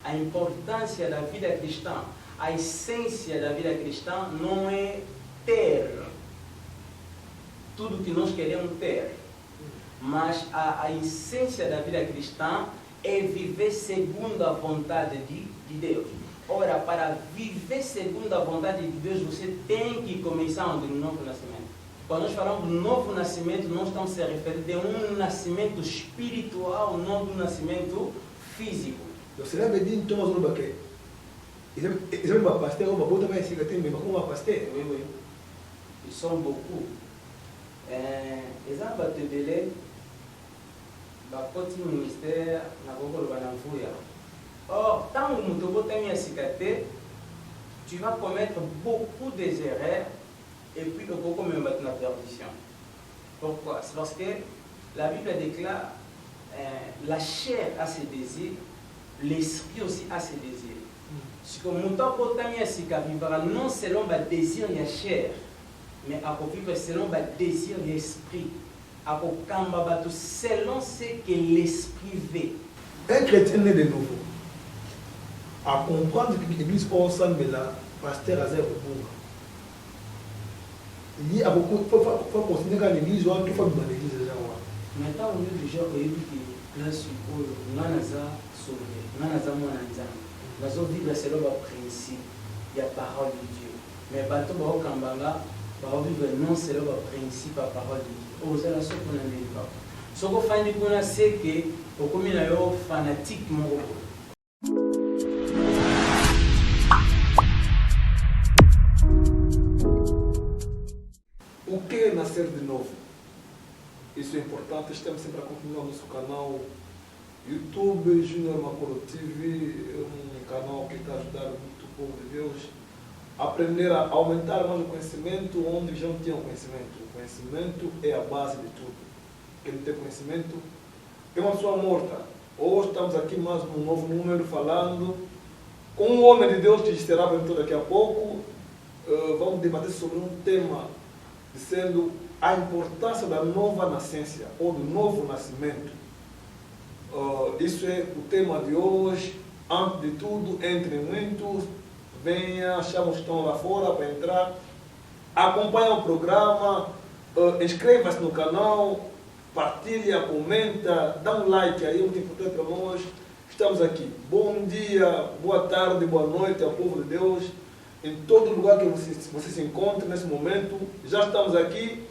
a importância da vida cristã, a essência da vida cristã não é ter tudo que nós queremos ter, mas a essência da vida cristã é viver segundo a vontade de Deus. Ora, para viver segundo a vontade de Deus, você tem que começar no novo nascimento. Quando nós falamos do novo nascimento, nós estamos se referindo a um nascimento espiritual, não do nascimento físico. Cela veut dire que Thomas Olobake, ils ont un pasteur, on va boire un cigarette, mais comment un pasteur? Oui, oui. Ils sont beaucoup. Exemple, te délai, le ministère n'a pas. Or, tant que tu vas commettre beaucoup d'erreurs et puis beaucoup même battre la perdition. Pourquoi? C'est parce que la Bible déclare la chair a ses désirs, l'esprit aussi a ses désirs. Si comme non selon le désir de la chair, mais à vivre selon le désir de l'esprit, à selon ce que l'esprit veut. Un chrétien né de nouveau, à comprendre que l'église ensemble là, pasteur a zéro pour. Il y a beaucoup, il faut considérer que l'église ou il faut dans l'église déjà. Maintenant, on est déjà au début de la suite, on a sauvé, on a nous vivre selon le principe, il y a parole de Dieu. Mais bateau au Kambanga, va vivre non selon le principe, la parole de Dieu. Vous allez ce qu'on a dit là. Ce qu'on fait, c'est que au commun fanatiquement. O que é nascer de novo? Isso é importante, estamos sempre a continuar nosso canal YouTube, Junior Macoro TV, é um canal que está a ajudar muito o povo de Deus a aprender a aumentar mais o conhecimento onde já não tinham conhecimento. O conhecimento é a base de tudo. Quem não tem conhecimento é uma pessoa morta. Hoje estamos aqui mais num novo número falando com um homem de Deus que estará apresentado daqui a pouco. Vamos debater sobre um tema dizendo a importância da nova nascença ou do novo nascimento. Isso é o tema de hoje. Antes de tudo, entre muitos, venha, chama os que estão lá fora para entrar, acompanha o programa, inscreva-se no canal, partilha, comenta, dá um like aí, muito importante para nós. Estamos aqui. Bom dia, boa tarde, boa noite ao povo de Deus. Em todo lugar que você se encontre nesse momento, já estamos aqui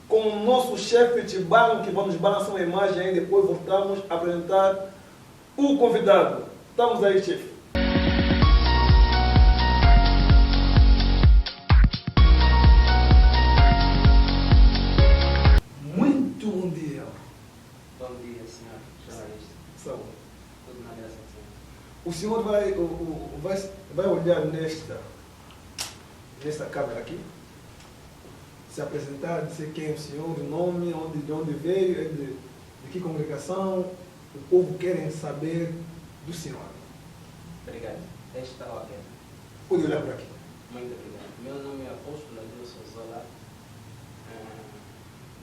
com o nosso chefe Tibano, que vai nos balançar uma imagem aí, depois voltamos a apresentar o convidado. Estamos aí, chefe. Muito bom dia. Bom dia, senhor jornalista. Saúde. Tudo na graça do Senhor. O senhor vai olhar nesta câmera aqui, se apresentar, dizer quem é o senhor, o nome, de onde veio, de que congregação, o povo quer saber do senhor. Obrigado. Esta ordem. Pode olhar por aqui. Muito obrigado. Meu nome é Apóstolo Adilson Zola.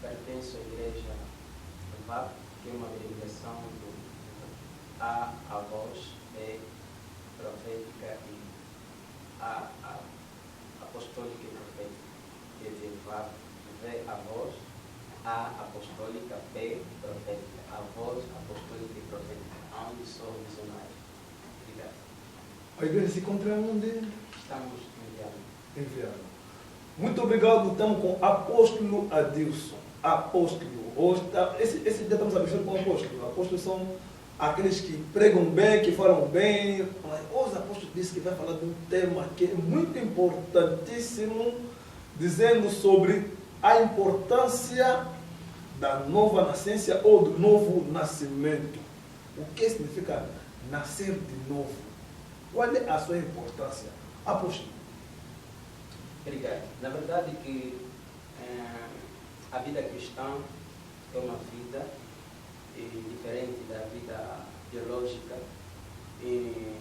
Pertenço à igreja VAP, que é uma abreviação do A voz é profética e A apostólica e profética. Quer dizer, VAP, V a voz, A apostólica, P profética. A voz apostólica e profética. Onde sou missionário. Obrigado. A igreja se encontra onde? Estamos Enviado. Muito obrigado. Estamos com o apóstolo Adilson. Apóstolo. Esse dia estamos abençoando com o apóstolo. Apóstolos são aqueles que pregam bem, que falam bem. Os apóstolos dizem que vai falar de um tema que é muito importantíssimo, dizendo sobre a importância da nova nascença ou do novo nascimento. O que significa nascer de novo? Qual é a sua importância? Apóstolo. Obrigado. Na verdade que a vida cristã é uma vida diferente da vida biológica. E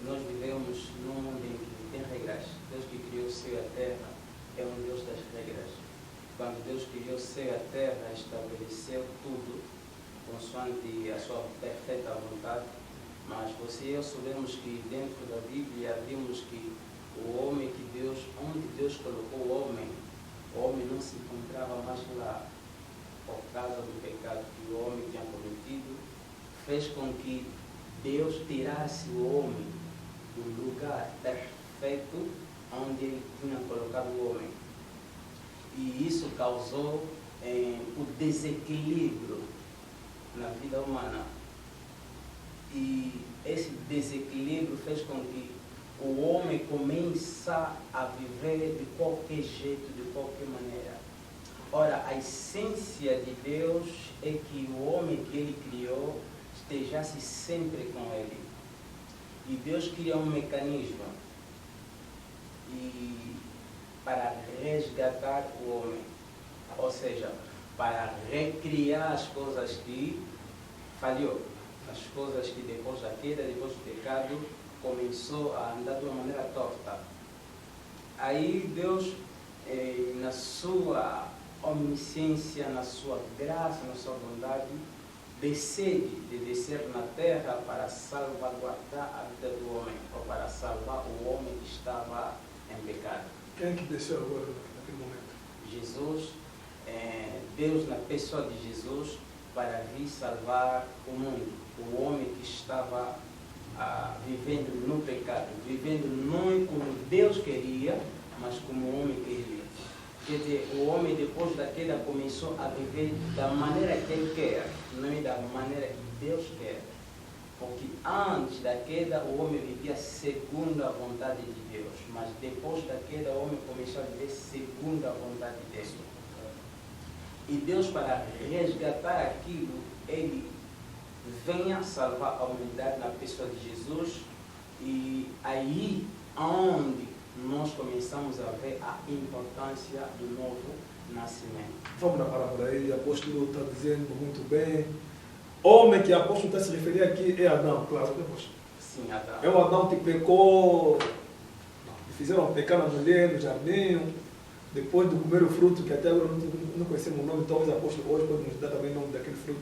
nós vivemos num mundo em que tem regras. Deus que criou o céu e a terra é um Deus das regras. Quando Deus criou o céu e a terra, estabeleceu tudo consoante a sua perfeita vontade. Mas você e eu sabemos que dentro da Bíblia vimos que o homem que Deus, onde Deus colocou o homem não se encontrava mais lá. Por causa do pecado que o homem tinha cometido, fez com que Deus tirasse o homem do lugar perfeito onde ele tinha colocado o homem. E isso causou o desequilíbrio na vida humana. E esse desequilíbrio fez com que o homem comece a viver de qualquer jeito, de qualquer maneira. Ora, a essência de Deus é que o homem que ele criou estejasse sempre com ele. E Deus cria um mecanismo para resgatar o homem. Ou seja, para recriar as coisas que falhou. As coisas que depois da queda, depois do pecado, começou a andar de uma maneira torta. Aí Deus, na sua omnisciência, na sua graça, na sua bondade, decide de descer na terra para salvaguardar a vida do homem, ou para salvar o homem que estava em pecado. Quem é que desceu agora, naquele momento? Jesus, Deus na pessoa de Jesus, para vir salvar o mundo, o homem que estava vivendo no pecado, vivendo não como Deus queria, mas como o homem queria. Quer dizer, o homem depois da queda começou a viver da maneira que ele quer, não é da maneira que Deus quer. Porque antes da queda o homem vivia segundo a vontade de Deus, mas depois da queda o homem começou a viver segundo a vontade de Deus. E Deus, para resgatar aquilo, ele venha salvar a humanidade na pessoa de Jesus, e aí onde nós começamos a ver a importância do novo nascimento. Vamos na parábola aí, o apóstolo está dizendo muito bem. Homem que o apóstolo está se referindo aqui é Adão, claro, né, apóstolo? Sim, Adão. É o Adão que pecou, fizeram pecar na mulher no jardim, depois de comer o fruto, que até agora não conhecemos o nome, talvez o apóstolo hoje pode nos dar também o nome daquele fruto,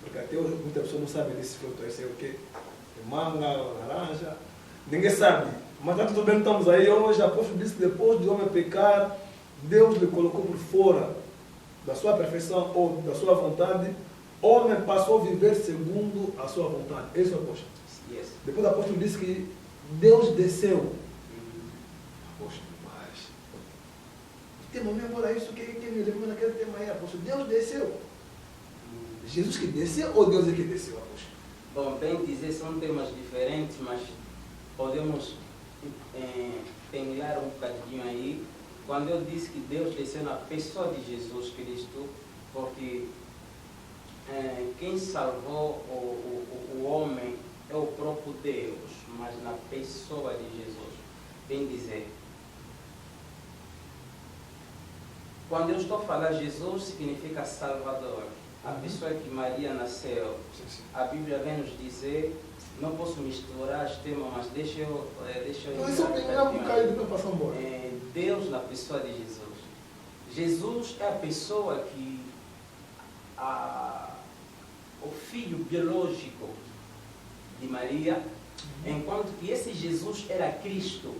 porque até hoje muitas pessoas não sabem desse fruto, esse é o quê? É manga, laranja, ninguém sabe. Mas está tudo bem, estamos aí hoje. O apóstolo disse que depois de homem pecar, Deus lhe colocou por fora da sua perfeição ou da sua vontade. Homem passou a viver segundo a sua vontade. Esse é o apóstolo. Yes. Depois o apóstolo disse que Deus desceu. Apóstolo, mas o tema mesmo era isso que me levou naquele tema aí, apóstolo. Deus desceu. Jesus que desceu ou Deus é que desceu, apóstolo? Bom, bem dizer, são temas diferentes, mas podemos pengar um bocadinho aí. Quando eu disse que Deus desceu na pessoa de Jesus Cristo, porque quem salvou o homem é o próprio Deus, mas na pessoa de Jesus. Bem dizer, quando eu estou a falar Jesus, significa Salvador. A pessoa que Maria nasceu, a Bíblia vem nos dizer, não posso misturar os temas, mas deixa eu Deus na pessoa de Jesus. Jesus é a pessoa que o filho biológico de Maria, enquanto que esse Jesus era Cristo.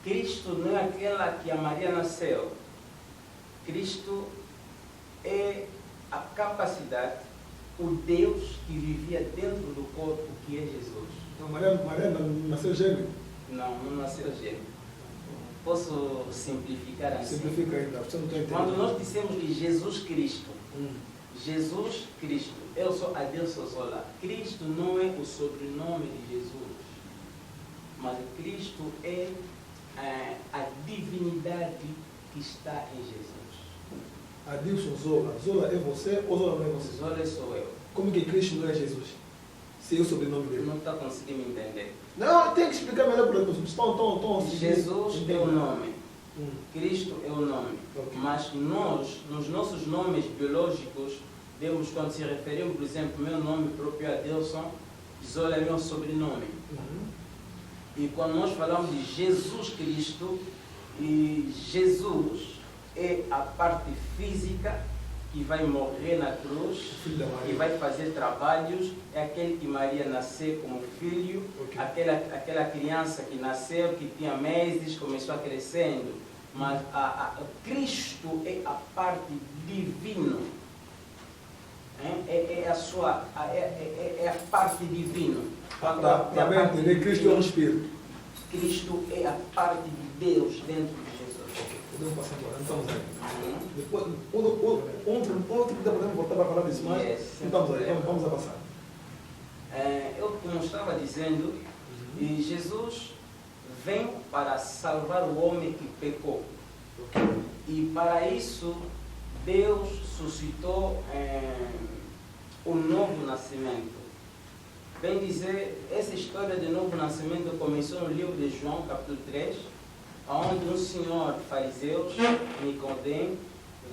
Cristo não é aquela que a Maria nasceu. Cristo é a capacidade, o Deus que vivia dentro do corpo, que é Jesus. Então, Maria nasceu gêmeo? Não, não nasceu gêmeo. Posso simplificar assim? Simplifica ainda, você não está entendendo. Quando nós dissemos que Jesus Cristo, Jesus Cristo, eu sou a Deus Sozola. Cristo não é o sobrenome de Jesus, mas Cristo é a divindade que está em Jesus. Adilson Zola. Zola é você ou Zola não é você? Zola sou eu. Como que Cristo não é Jesus? Se é o sobrenome dele. Não está conseguindo entender. Não, tem que explicar melhor para as pessoas. Jesus é o nome. Cristo é o nome. Okay. Mas nós, nos nossos nomes biológicos, Deus, quando se referimos, por exemplo, meu nome próprio é Adelson, Zola é meu sobrenome. E quando nós falamos de Jesus Cristo, e Jesus é a parte física que vai morrer na cruz, Filho da que Maria. vai fazer trabalhos, é aquele que Maria nasceu como filho, Ok. aquela criança que nasceu, que tinha meses, começou a crescendo. Mas Cristo é a parte divina. É a parte divina. Para entender, Cristo é um Espírito. Cristo é a parte de Deus dentro de Jesus. Podemos passar agora, não estamos aí. Uhum. Depois, outro dia podemos voltar para falar disso, mas Yes, não estamos aí, vamos avançar. Eu, como estava dizendo, e Jesus vem para salvar o homem que pecou. E para isso, Deus suscitou o novo nascimento. Bem dizer, essa história de novo nascimento começou no livro de João, capítulo 3, onde um senhor fariseu, Nicodemo,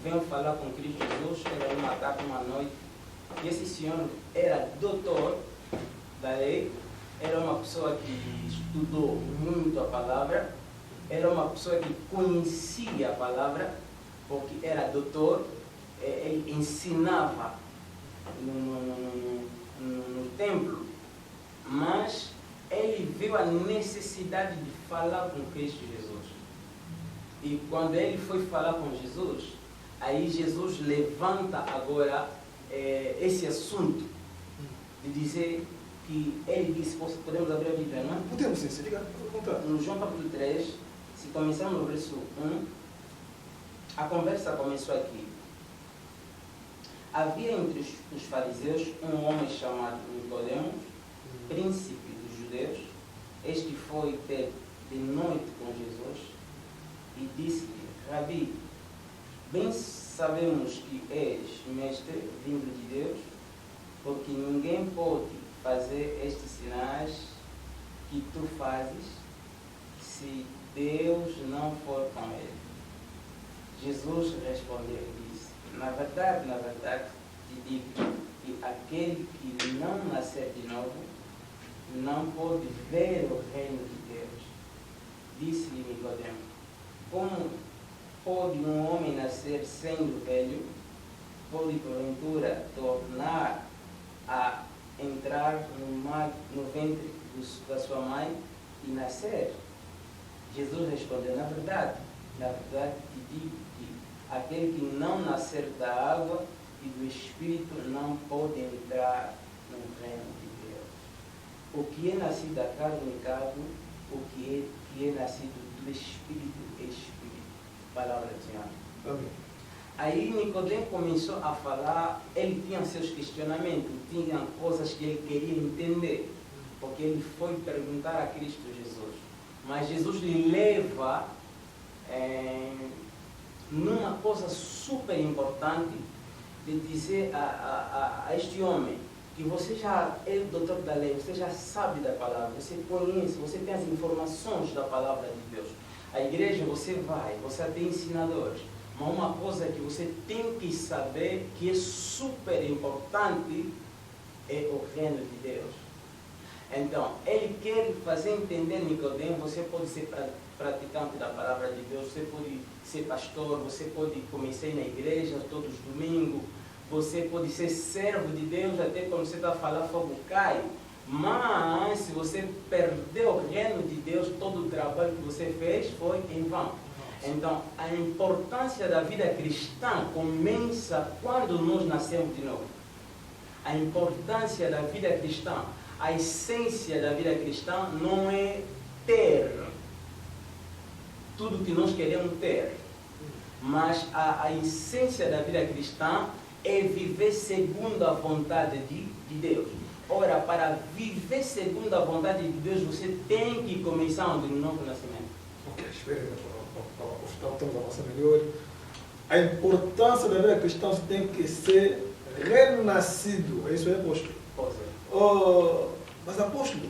veio falar com Cristo Jesus, era uma tarde, uma noite. E esse senhor era doutor da lei, era uma pessoa que estudou muito a palavra, era uma pessoa que conhecia a palavra, porque era doutor, ele ensinava no templo, mas ele viu a necessidade de falar com Cristo Jesus. E quando ele foi falar com Jesus, aí Jesus levanta agora esse assunto de dizer que ele disse, podemos abrir a Bíblia, não? Podemos sim, se liga, pode contar. No João capítulo 3, se começarmos no verso 1, a conversa começou aqui. Havia entre os fariseus um homem chamado Nicodemo, príncipe dos judeus. Este foi ter de noite com Jesus e disse-lhe, Rabi, bem sabemos que és mestre vindo de Deus, porque ninguém pode fazer estes sinais que tu fazes se Deus não for com ele. Jesus respondeu e disse, na verdade, te digo que aquele que não nascer de novo não pode ver o reino de Deus. Disse-lhe Nicodemo, como pode um homem nascer sendo velho? Pode porventura tornar a entrar no ventre da sua mãe e nascer? Jesus respondeu, na verdade te digo que aquele que não nascer da água e do Espírito não pode entrar no reino de Deus. O que é nascido da carne é carne, o que é nascido do Espírito é Espírito. Palavra do Senhor. Amém. Aí Nicodemo começou a falar, ele tinha seus questionamentos, tinha coisas que ele queria entender, porque ele foi perguntar a Cristo Jesus. Mas Jesus lhe leva numa coisa super importante de dizer a este homem que você já é doutor da lei, você já sabe da palavra, você conhece, você tem as informações da palavra de Deus. A igreja você vai, você tem ensinadores, mas uma coisa que você tem que saber que é super importante é o reino de Deus. Então, ele quer fazer entender Nicodemo, você pode ser praticante da palavra de Deus, você pode ser pastor, você pode começar na igreja todos os domingos, você pode ser servo de Deus até quando você está falando fogo cai, mas se você perdeu o reino de Deus, todo o trabalho que você fez foi em vão. Então, a importância da vida cristã começa quando nós nascemos de novo. A importância da vida cristã, a essência da vida cristã não é ter tudo que nós queremos ter, mas a essência da vida cristã é viver segundo a vontade de Deus. Ora, para viver segundo a vontade de Deus, você tem que começar no novo nascimento. Ok, espera aí, estamos avançando melhor. A importância da vida cristã, você tem que ser renascido. É isso aí, apóstolo? Pois é. Oh, mas apóstolo,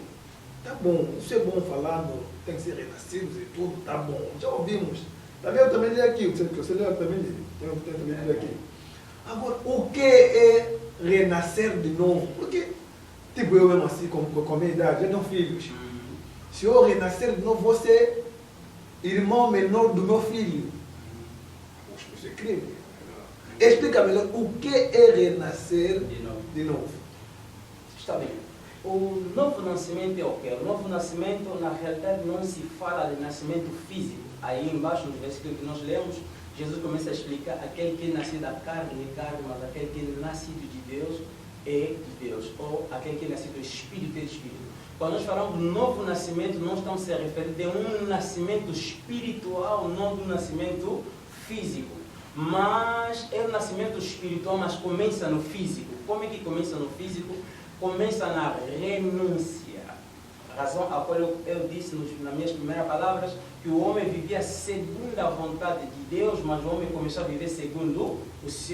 tá bom, isso é bom falando, tem que ser renascidos e tudo, tá bom, já ouvimos. Eu também li aqui, o que você leu, eu também li. Eu também li aqui. Agora, o que é renascer de novo? Porque, tipo, eu mesmo assim, com a minha idade, já tenho filhos. Se eu renascer de novo, vou ser irmão menor do meu filho. Poxa, isso é crime. Explica-me o que é renascer de novo. Está bem. O novo nascimento é o quê? O novo nascimento, na realidade, não se fala de nascimento físico. Aí embaixo, no versículo que nós lemos, Jesus começa a explicar aquele que nasce da carne, mas aquele que é nascido de Deus é de Deus. Ou aquele que é nascido do Espírito é de Espírito. Quando nós falamos do novo nascimento, nós estamos se referindo a um nascimento espiritual, não do nascimento físico. Mas é um nascimento espiritual, mas começa no físico. Como é que começa no físico? Começa na renúncia. A razão a qual eu disse nas minhas primeiras palavras que o homem vivia segundo a vontade de Deus, mas o homem começou a viver segundo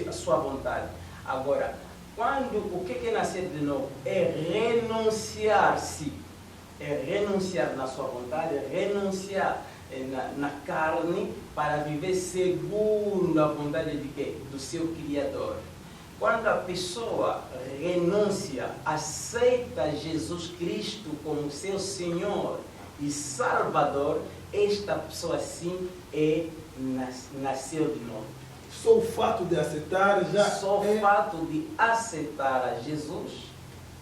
a sua vontade. Agora, o que é nascer de novo? É renunciar-se. É renunciar na sua vontade, é renunciar na carne para viver segundo a vontade de quê? Do seu Criador. Quando a pessoa renuncia, aceita Jesus Cristo como seu Senhor e Salvador, esta pessoa sim nasceu de novo. Só o fato de aceitar já Só o fato de aceitar a Jesus,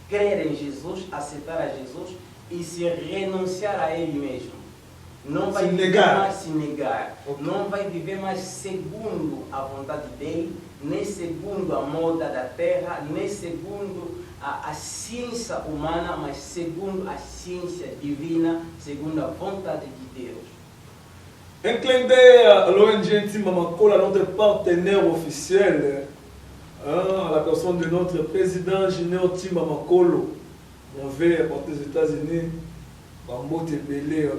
crer em Jesus, aceitar a Jesus e se renunciar a Ele mesmo. Não vai viver mais se negar. Okay. Não vai viver mais segundo a vontade dele, nem segundo a moda da terra, nem segundo a ciência humana, mas segundo a ciência divina, segundo a vontade de Deus. Un clin d'œil à l'ONG Timamakola, notre partenaire officiel, à la personne de notre président Junior Timamakolo. On veut apporter aux États-Unis, Bambote Belé,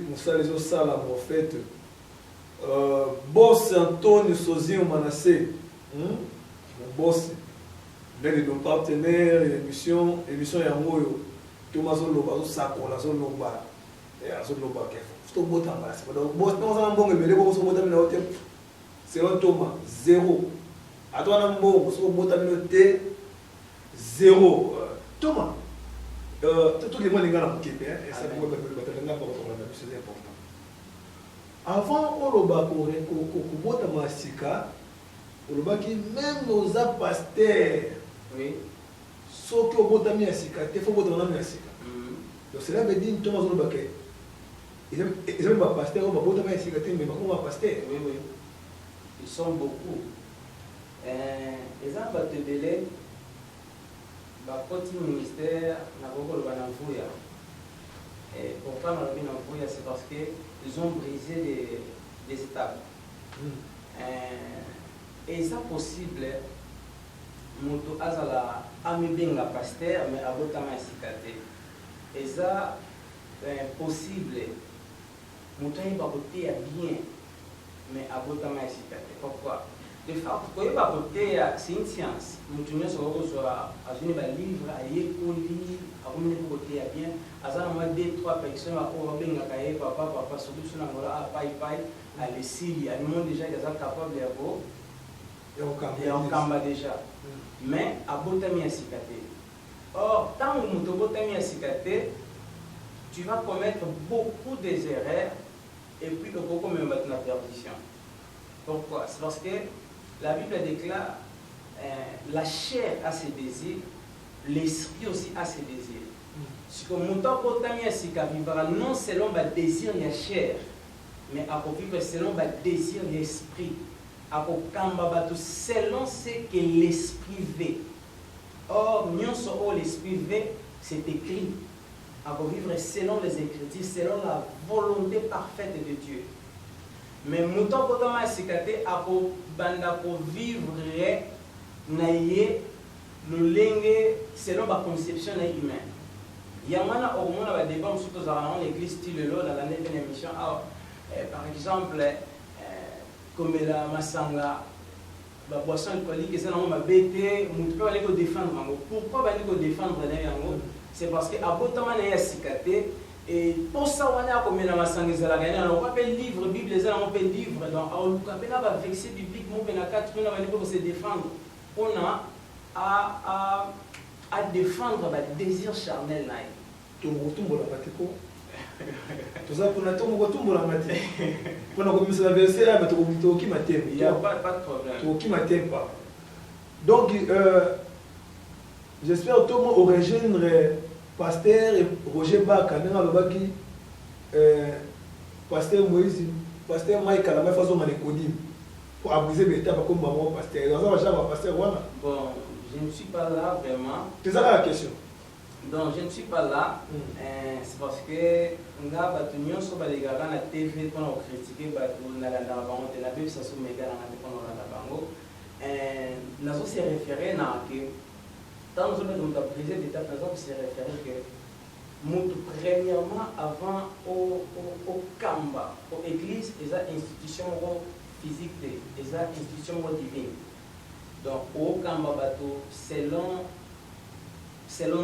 Moussa Salam, en fait. Boss Antonio Sozinho Manassé, mon boss, l'un de nos partenaires, émission Yangoyo, Thomas Zoloba, Sakola, Zoloba, et Zoloba Kef. C'est un Thomas, 0. À toi, zéro. Thomas, tout le monde est dans c'est important. Avant, on a même nos pasteurs, ceux qui ont été mis à Sika, il faut que vous ayez Sika. Donc, cela veut dire que Thomas Zolobake. Ils ont un pasteur, on va pas Sika, mais on va pasteur. Oui, oui. Ils sont beaucoup. Les gens vont te délai, le ministère n'a pas encore le et pourquoi c'est parce qu'ils ont brisé des étapes. Et c'est possible, moto azala amibenga pasteur mais abotama sikate. Et ça possible, moto yi baboté bien mais abotama sikate. Pourquoi? De fait, quand il va voter, c'est une science. Nous tenons sur un livre, à écouter, à voter bien. À ça, on a 2-3 personnes à bien papa, solution à les Syrie, à nous déjà, ils sont capables de avoir. Et on cambe déjà. Mais à botami à cicater. Or, tant que tu botami à cicater, tu vas commettre beaucoup d'erreurs et puis le beaucoup même la perdition. Pourquoi? C'est parce que la Bible déclare la chair a ses désirs, l'esprit aussi a ses désirs. Si comme vivra non selon le désir de la chair, mais à vivre selon le désir de l'esprit, à selon ce que l'esprit veut. Or, l'esprit veut, c'est écrit. À vivre selon les Écritures, selon la volonté parfaite de Dieu. Mais mouton potama sikate ako banda ko vivre naie le lengue selon la conception humaine. Yamana au monde va débat surtout dans l'église style là dans l'année de l'émission par exemple comme la masanga la boisson alcoolique c'est non ma bête mouton va aller ko défendre pourquoi va aller ko défendre yango c'est parce que abotama na sikate. Et pour ça, on a comme la masangisa la gagne, on appelle livre, Bible, les on appelle livre, donc on va vexer bibliquement, on a 4 minutes pour se défendre. On a à défendre le désir charnel. Il n'y a pas de problème. Donc, j'espère que tout le monde rejoindre pasteur Roger Baka, pasteur Moïse, pasteur Mike à la même façon pour abuser les étapes comme maman pasteur. Bon, je ne suis pas là vraiment. C'est ça la question. Donc, je ne suis pas là. C'est parce que nous avons sur les gars à la TV pour critiquer nous avons se référé à que dans nous avons brisé d'étape, nous avons se référé que premièrement avant au Kamba, aux églises, les institutions physiques, les institutions divines. Donc, au Kamba bateau, selon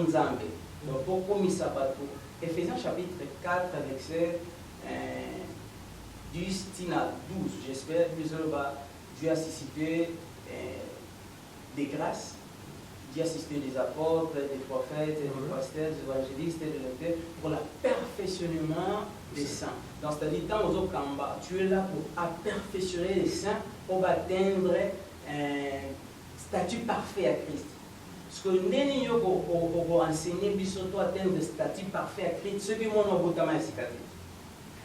Nzambe. Donc, pour commissaire bateau, Éphésiens chapitre 4, verset 10 à 12. J'espère que Dieu a suscité des grâces, Dieu a suscité des apôtres, des prophètes, des pasteurs, des évangélistes, des lecteurs pour le perfectionnement des saints. Donc, c'est-à-dire, dans le Kamba, tu es là pour perfectionner les saints pour atteindre un statut parfait à Christ. Parce que nous avons enseigné à atteindre le statut parfait à Christ, ce qui est mon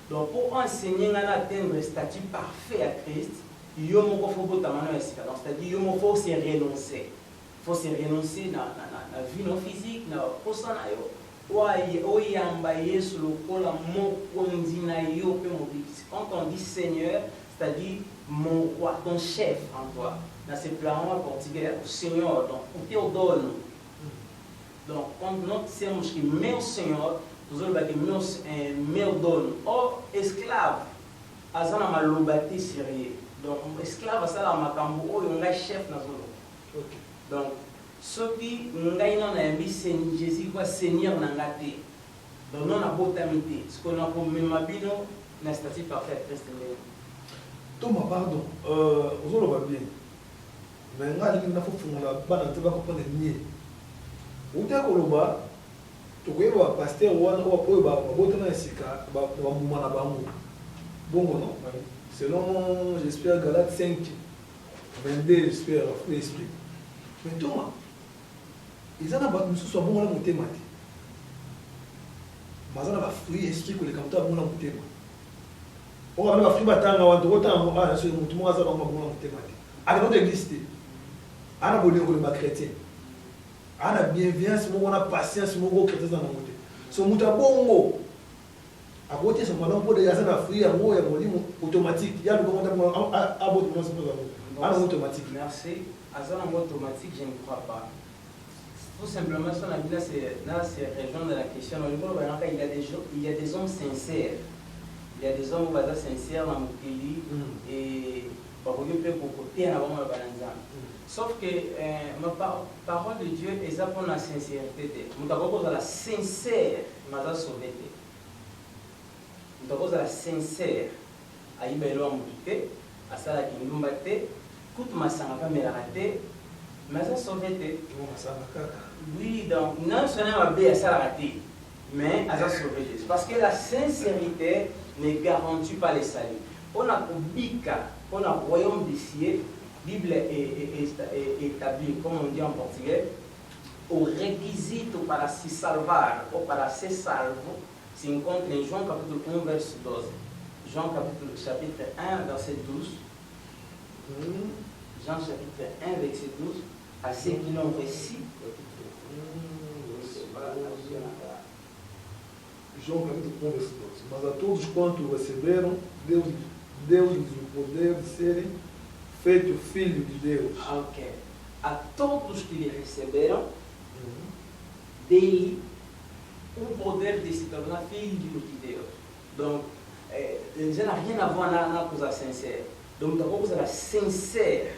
donc, pour enseigner à atteindre le statut parfait à Christ, il faut c'est-à-dire qu'il faut se renoncer. Il faut se renoncer dans la vie non physique, dans la personne. Quand on dit Seigneur, c'est-à-dire mon roi, ton chef en toi. Dans ces plans portugais, au Seigneur, donc, ou Théodone. Donc, quand notre Seigneur qui met au Seigneur, nous allons dire donne. Or, esclave, azana malobati sérieux. Donc, esclave, ça la makambo, on a chef dans le donc, ceux qui n'ont pas c'est Jésus quoi Seigneur n'a pas été. Donc, non, on a botamité. Ce qu'on a pour même abino, n'a statut parfait Christ. Thomas, pardon, vous allez bien. Mais il faut comprendre nier. Vous avez tu sais que pasteur bon non selon j'espère Galates 5 22 j'espère l'esprit mais Thomas ils ont pas nous soit bon là monter mati mazana ba fruit esprit que les capteurs bon là monter on va ba fruit batanga wa ndoko ah c'est mutu mo azaba bon là monter mati avec notre église ana bolingo le chrétien ana bienveillance mo na patience mo ko chrétien na monter so muta bongo à côté ce moment pour déjà ça fruit à moi automatique il y a le comment automatique merci à ça en automatique je ne crois pas tout simplement ça là c'est rejoindre la question il y a des hommes sincères il y a des hommes sincères dans mon pays et pour côté avant la balance sauf que ma parole de Dieu est ça pour la sincérité nous avons la sincère m'a sauvé donc la sincère ayiba elo amukite asala kindumba te kutu masanga kamera raté mais ça sauvé te oui donc non seulement ma bé asala raté mais ça sauvé parce que la sincérité ne garantit pas le salut on a kubika on a royaume des cieux Bible est établie comme on dit en portugais au requisito para se salvar ou para ser salvo se encontra em João capítulo 1, verso 12. João chapitre 1, verset 12. Jean chapitre 1, verset 12. À ceux qui l'ont reçu. João capítulo 1, verso 12. Mas a todos quanto receberam, Deus lhes o poder de serem feitos filhos de Deus. Ok. A todos que lhe receberam, dele o poder de se tornar filho de Deus. Donc, ça n'a rien à voir avec la cause sincère. Donc, la cause sincère,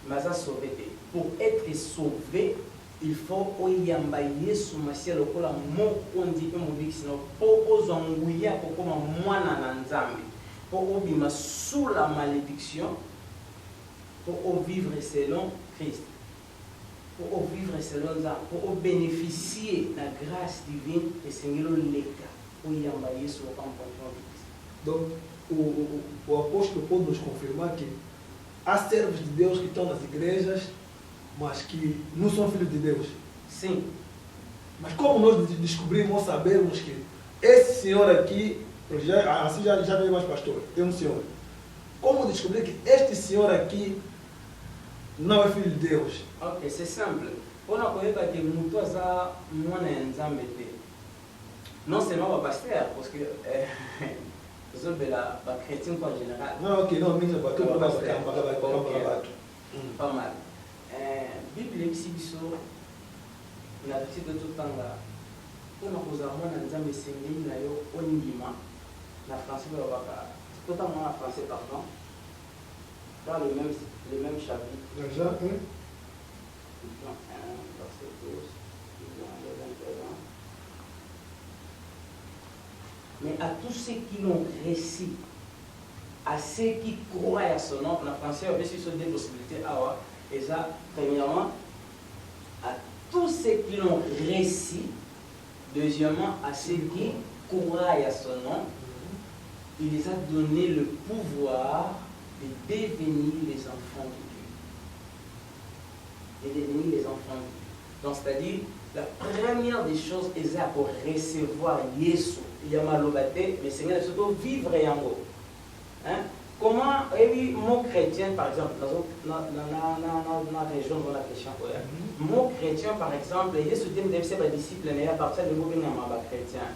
mais ça sauvé. Pour être sauvé, il faut oyambaye sous ma ciel au la mon condi que mon dit sinon pour ozanguya pour comme mwana na nzambe pour obima sous la malédiction pour vivre selon Christ. Pour vivre selon ça, pour bénéficier de la grâce divine et Seigneur l'État, pour y envoyer sur le camp de donc, o apóstolo pode nos confirmar que há servos de Deus que estão nas igrejas mas que não são filhos de Deus. Sim. Mas como nós descobrimos, sabemos que esse senhor aqui, assim já veio mais pastor, é um senhor. Como descobrir que este senhor aqui não é filho de Deus? Ok, c'est simple. On a connu que nous avons non seulement pas pasteur, parce que nous avons la chrétien en général. Non, ok, non, mais pas mal. Bible ici, na article de tout temps là. On a posé un examen singulier na yo oningima na français ba baka. Totalement en français pardon. Dans le même chapitre. Déjà, oui. Mais à tous ceux qui l'ont réussi, à ceux qui croient à son nom, en français, on a sur des possibilités. Et ça, premièrement, à tous ceux qui l'ont réussi, deuxièmement, à ceux qui croient à son nom, il les a donné le pouvoir de devenir les enfants de Dieu. De devenir les enfants de Dieu. Donc, c'est-à-dire, la première des choses, c'est pour recevoir Jésus. Il y a malobate, mais Seigneur, surtout vivre en haut. Hein? Comment, et mon chrétien, par exemple, dans la région de la question, mon chrétien, par exemple, il est soutenu de ses disciples, mais à partir de mon chrétien.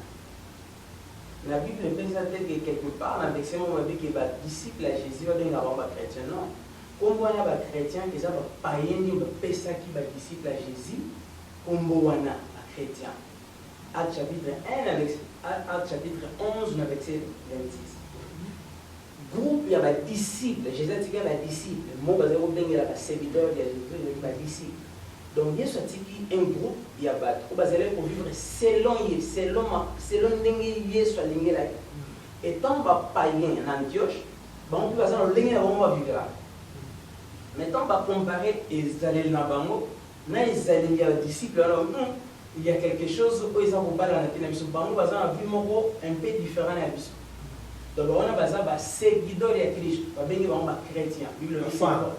La Bible présente quelque part, dans le texte, on dit que les disciples à Jésus va devenir un chrétien. Non. Comme on a des chrétiens qui sont païens, qui sont disciples à Jésus, comme on a un chrétien. Acte chapitre 1, Acte chapitre 11, verset 26. Groupe, il y a des disciples. Jésus a dit qu'il y a des disciples. Moi, je vais vous dire serviteur, il y a des disciples. Donc, il y a un groupe, il y a des pour vivre selon Jésus. Étant païen en Antioche, on peut passer dans le ligne où on va vivre. Maintenant, on va comparer les allées dans les disciples. Il y a quelque chose où ils ont parlé dans la vie, un peu différent. Donc, on a besoin de seguideurs de Christ, de chrétiens.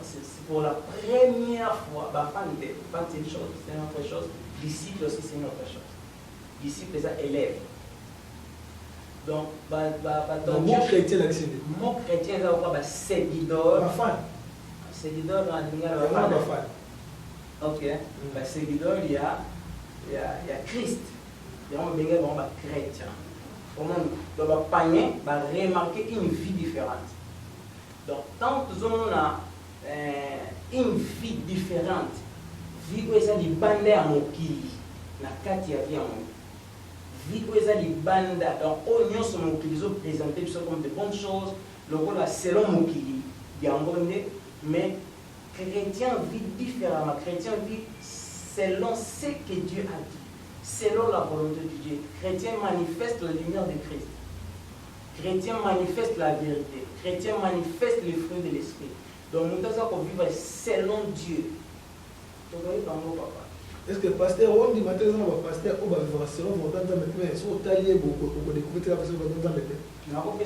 C'est pour la première fois, c'est une chose, c'est une autre chose. Disciple aussi, c'est une autre chose. Disciple, c'est élève. Donc, mon chrétien, mon chrétien, c'est seguideur. Seguideur dans la ligne. Ok. Seguideur, il y a Christ. Il y a un chrétien. Donc, le païen va remarquer une vie différente. Donc, tant que nous avons une vie différente, vie où il y a des bandes à Mokili, na kati ya vie à Mokili. Vie où il y a des bandes, donc, on sont Mokili, ils ont présenté comme de bonnes choses, le rôle selon Mokili, mais chrétien vit différemment. Chrétien vit selon ce que Dieu a dit. Selon la volonté de Dieu. Chrétien manifeste la lumière de Christ. Chrétien manifeste la vérité. Chrétien manifeste les fruits de l'esprit. Donc nous devons vivre selon Dieu. Est-ce que le pasteur, on dit maintenant que le pasteur, on va vivre selon mon temps de mais si on taille beaucoup, on découvre la personne qui va nous mettre. Non,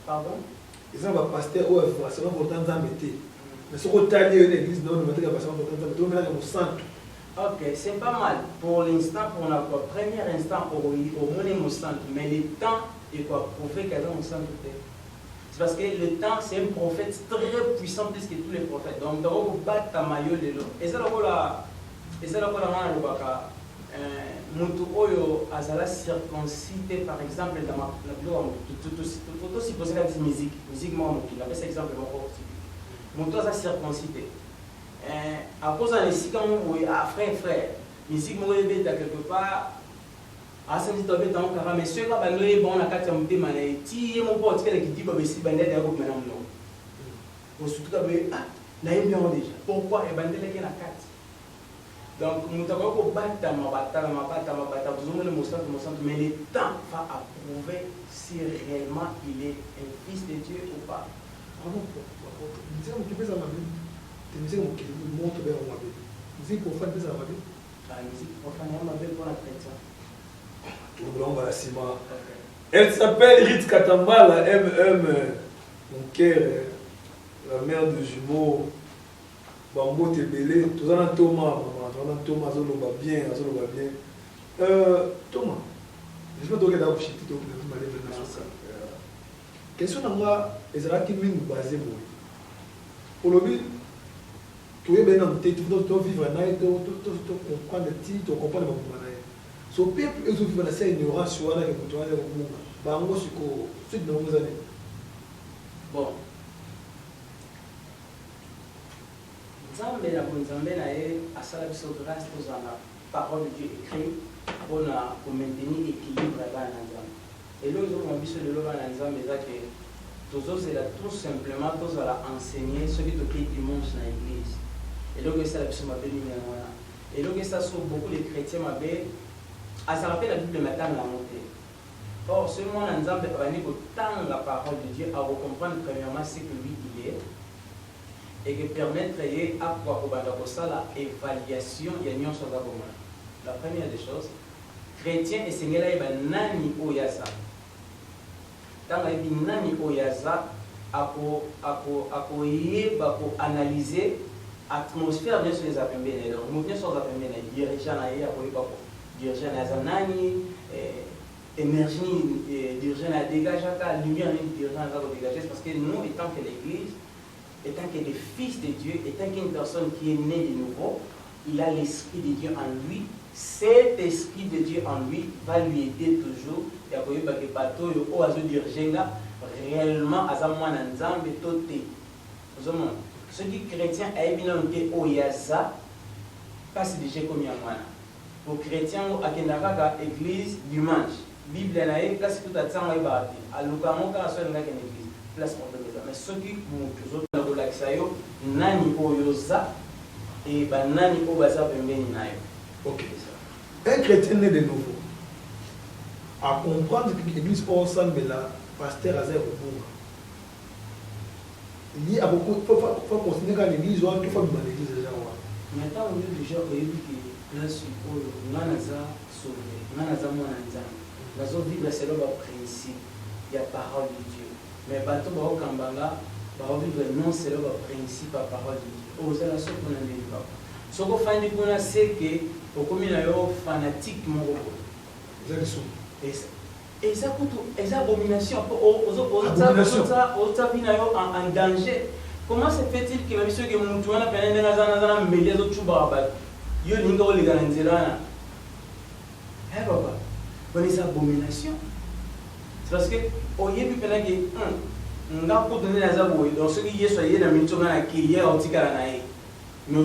pardon. Ils ont un pasteur, on va vivre selon mon temps de mettre. Mais si on taille une église, non, on va mettre la personne qui va nous mettre au centre. Ok, c'est pas mal. Pour l'instant, pour le premier instant, au moins au centre. Mais le temps, il faut prouver qu'il y a au centre. C'est parce que le temps, c'est un prophète très puissant plus que tous les prophètes. Donc, il faut battre ta maillot de l'eau. Et c'est là où Mutu oyo azala circoncité par exemple dans la gloire tout si poser la musique moi on appelle ça exemple Mutu azala circoncité à cause de ici quand on frère musique moi bête quelque part à ce niveau de dans car mais ceux qui ont bon la carte monter mané ti mon pote qui dit bah si bandé à groupe maintenant non surtout que na bien déjà pourquoi et bandé là qui la carte. Donc, nous avons battu ma bataille, mais le temps va approuver si réellement il est un fils de Dieu ou pas. Elle s'appelle Rit Katambala, MM, mon cœur, la mère de jumeaux. bambote ebele toza na Thomas mama toza na Thomas azoloba bien Thomas je vais donner d'abord chiti donc le malé de ça question nanga ezalaki mingi basé boye olobi toyeba na mtete to vivre na to comprendre ti to comprendre bakuma na ye so peuple ezovivre na sa ignorance wana ke kutu wana komunga bango siko suite na bango zane bon nzambe na bonzambe na ye asala biso grâce kozala na parole de Dieu écrit mpona komaintenir équilibre ya bana na nzambe eloko ezokoma biso lelo bana na nzambe eza ke tozozela tout simplement tozala enseigner soki tokei dimanche na église eloko esala biso mabe nini yango wana eloko esala so beaucoup de chrétiens mabe azala mpe na bible matanga yango te or ce mwana nzambe abandi kotanga parole de Dieu arecomprendre premièrement ce que lui il est et que permettre ye akwa kobanda kosala évaluation ya nyonso aza komona. La première des choses, chrétien esengeli ayeba nani oyo aza ntango ayebi nani oyo aza akoyeba koanalyse atmosphère nyonso eza pembeni na ye donc moto nyonso aza pembeni na ye dirigeant na ye akoyeba dirigeant na ye aza nani énergie dirigeant na dégageaka lumière nini dirigeant aza kodégage parce que nous étant que l'église étant que des fils de Dieu étant qu'une personne qui est née de nouveau il a l'esprit de Dieu en lui. Cet esprit de Dieu en lui va lui aider toujours. Et à koyeba ke bato yo o azo dirigenga réellement aza mwana nzambe to te. Ozomona. Ceux qui chrétiens ayebi nanu te o yaza kasi déjà comme ya mwana. Pour chrétien akenda kaka église dimanche. Bible na ye kasi tout atsanga yeba te. Aluka moka aso nga ke église. Place problème ça. Mais ceux qui mutuzo na kolakisa yo nani oyo za et banani o baza pembeni na yo. OK. Un chrétien né de nouveau, à comprendre que l'église ensemble là, pasteur Azer Obunga. Il y a beaucoup, il faut considérer que l'église, il faut que l'église déjà. Maintenant, on dit déjà que là, on a sauvé, on a mon ensemble. Nous avons vivre selon le principe, il y a parole de Dieu. Mais bateau ba okambanga, ba vivre non selon le principe, la parole de Dieu. Oh, c'est la chose qu'on a dit. Ce qu'on fait, c'est que au commun fanatique mon et ça coûte des abominations en danger. Comment se fait-il que même ceux qui m'ont tué na peine na mêlé zo chuba ba yo linga o liga nzirana eh baba bonnes abominations c'est parce que au yebi pena que nga ko donner na zabo donc ceux qui yeso yena mitonga na ki ya otikala na ye nous en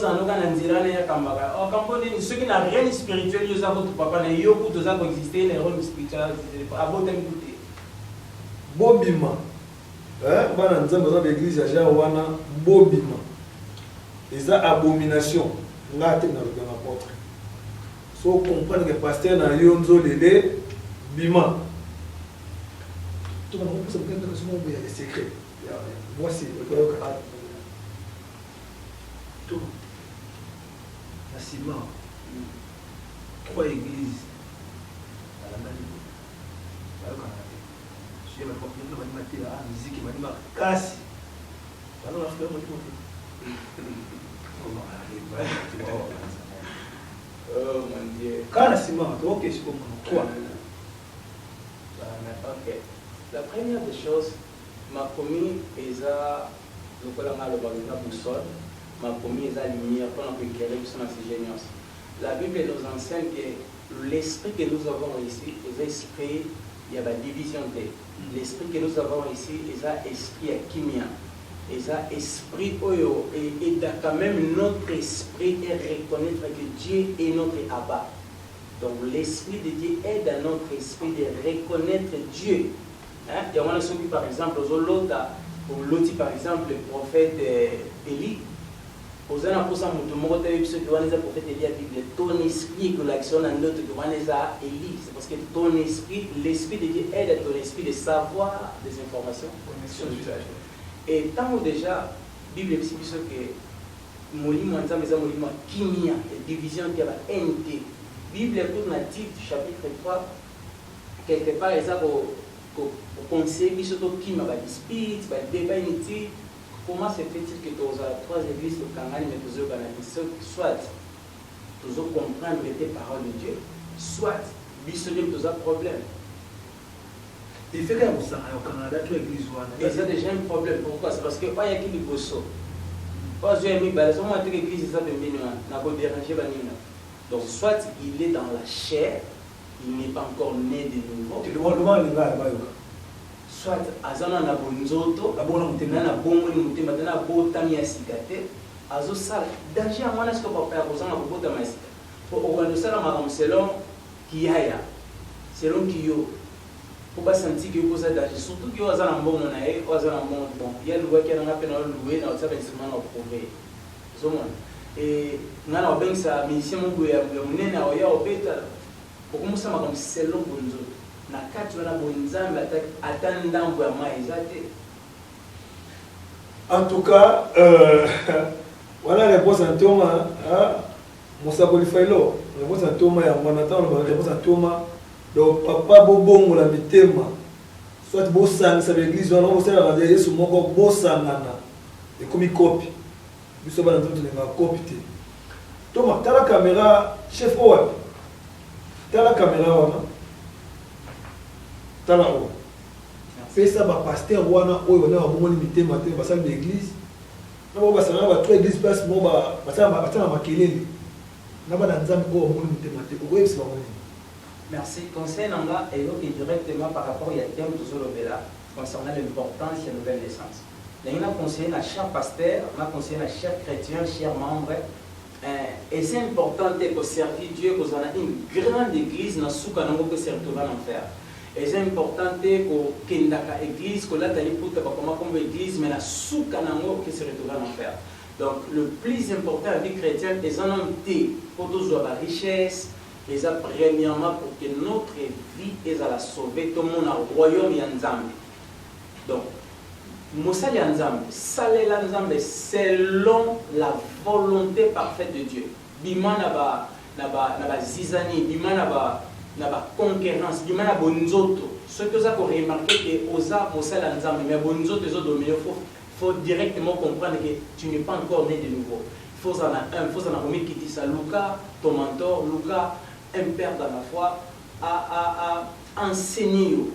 avons nzirana ya kambaka o kamboni ceux qui n'a rien de spirituel yo za ko papa na yo ko to za ko exister les rôles spirituels abotem côté bobima bana nzambe za l'église ya wana bobima eza abomination ngate na le apôtre so comprendre que pasteur na yo nzolele bima tout le monde peut se prendre sur il y a des secrets voici tout la ciment 3 églises à la Mali je vais vous la musique et casse alors la fleur comment arrive oh mon Dieu quand la ciment ok c'est comme 3 ok la première des choses ma commis eza lokola nga lo ba boussole ma commis eza lumière pendant que éclairer sur notre géniance. La Bible nous enseigne que l'esprit que nous avons ici est esprit il y a une division de l'esprit que nous avons ici est un esprit à kimia est un esprit oyo et quand même notre esprit est reconnaître que Dieu est notre Abba. Donc l'esprit de Dieu aide à notre esprit de reconnaître Dieu. Hein? Il y a ceux qui par exemple aux l'autre par exemple le prophète Élie. Aux gens pour ça mutu moko te biso que wana prophète Élie a Bible ton esprit que l'action en d'autres que wana za Élie c'est parce que ton esprit l'esprit de Dieu aide à ton esprit de savoir des informations et tant déjà Bible biso que molimo nzambe za molimo kimia division qui va NT Bible pour natif chapitre 3 quelque part ça pour conseiller biso to kimia ba spirit ba débat inutile comment se fait-il que tu as 3 églises au Kangani, mais tu as soit tu dois comprendre les paroles de Dieu, soit bisognem tu as problème. Il fait comme ça au Canada, tu église. Et c'est déjà un problème. Pourquoi? C'est parce que pas y a qui dit bosso. Pas j'ai mis bah seulement tu église ça de minimum, n'a pas dérangé banina. Donc soit il est dans la chair, il n'est pas encore né de nouveau. Tu dois demander là bas. Soit azana na bonzoto, la bonne mutema na bongo ni mutema na botami ya sikate, azo sala danger à mwana siko papa ko zana ko botama sika. Pour on sala ma selon kiyaya. Selon kiyo. Pour pas sentir que vous êtes danger, surtout que vous avez un bon monaï, vous avez un bon bon. Il y a le voie qui a un appel à louer dans le sabbat instrument à prouver. Et nous avons bien ça, mais ici mon goût est amené à oya au bêta. Pour commencer à comme selon bonzo. Na quatre tu as la bonza mais attendant pour moi exact. En tout cas, voilà la réponse à Thomas. Moussa Bolifailo, la réponse à Thomas et on attend la réponse à Thomas. Donc papa bobongo la mitema soit bosanga sa l'église on va faire la Yesu moko bosanga na et comme copie biso bana nzoto na copie te Thomas tala caméra chef owa tala caméra wana tala o pesa ba pasteur wana oyo bana babongo mitema te basala l'église na ba basala ba trois église place mo ba basala makelele na bana nzambe ko babongo mitema te ko yebisa ba. Merci. Conseil Nanga évoque directement par rapport à thème de Zolobela concernant l'importance de la nouvelle naissance. Il y a un conseil à chaque pasteur, un conseil à chaque chrétien, chers membres. Et c'est important de servir Dieu, que vous avez une grande église dans ce que vous se retrouver en enfer. Et c'est important que vous ayez une église, que vous ayez une église, mais ce que vous se retrouver en enfer. Donc le plus important à la vie chrétienne est un homme pour tous avoir la richesse. Et ça, premièrement, pour que notre vie est à la sauver, tout le monde a le royaume Yanzambe. Donc, Moussa Yanzambe, Salé Yanzambe, selon la volonté parfaite de Dieu. Bima n'a zizani, bima n'a conquérance, bima n'a bonzoto. Ce que vous avez remarqué, c'est que Moussa Yanzambe, mais bonzoto, il faut directement comprendre que tu n'es pas encore né de nouveau. Il faut en avoir qui dit ça. Lucas, ton mentor, Lucas, un père dans la foi, a enseigné,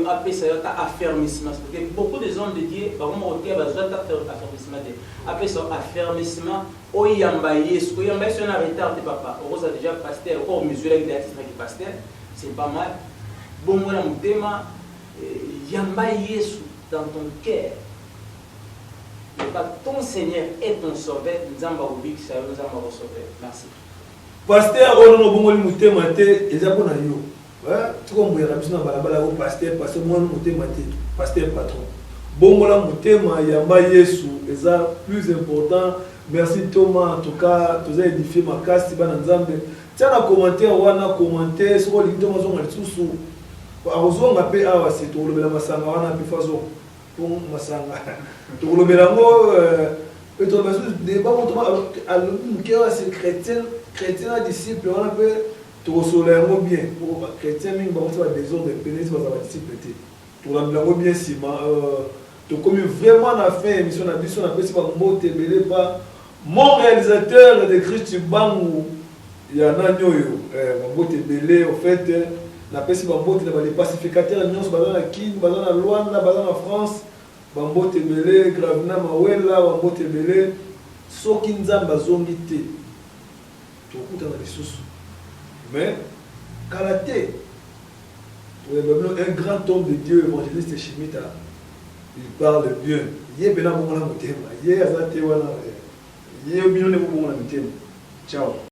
après ça, il y a affermissement. Parce que beaucoup de hommes de Dieu, par exemple, il y a affermissement. Après ça, affermissement, il y a un retard de papa. On a déjà pasteur, on mesure avec des artistes qui pasteur, c'est pas mal. Bon, moi, mon thème, il y a un dans ton cœur. Mais pas ton Seigneur est ton sauveur, nous allons sauver. Merci. Pasteur ono bongoli mutema te eza bona yo tuko mbuya kabisa na balabala ko pasteur parce que moi mutema te pasteur patron bongola mutema yamba Yesu eza plus important. Merci Thomas, en tout cas tu as édifié ma casse bana nzambe tiens na commentaire wana commenter soko lingi Thomas zonga lisusu azonga pe awa c'est to lobela masanga wana pe fazo pour masanga to lobela ngo et to basu débat Thomas alors que c'est chrétien disciple on peut tout soler bien pour chrétien mais bon ça des ordres de pénis va ça disciple tout la bien si tout comme vraiment on a fait émission na biso na pesi ba mbote belé pas mon réalisateur de Christ Bangu ya nanyoyo mbote belé au fait na pesi ba mbote na les pacificateurs nyonso bazana King bazana Luanda bazana France ba mbote belé Gravina Mawela ba mbote belé soki nzamba zongi te mais Kalaté, un grand homme de Dieu, évangéliste Chimita, il parle bien. Il est bien à mon Ciao.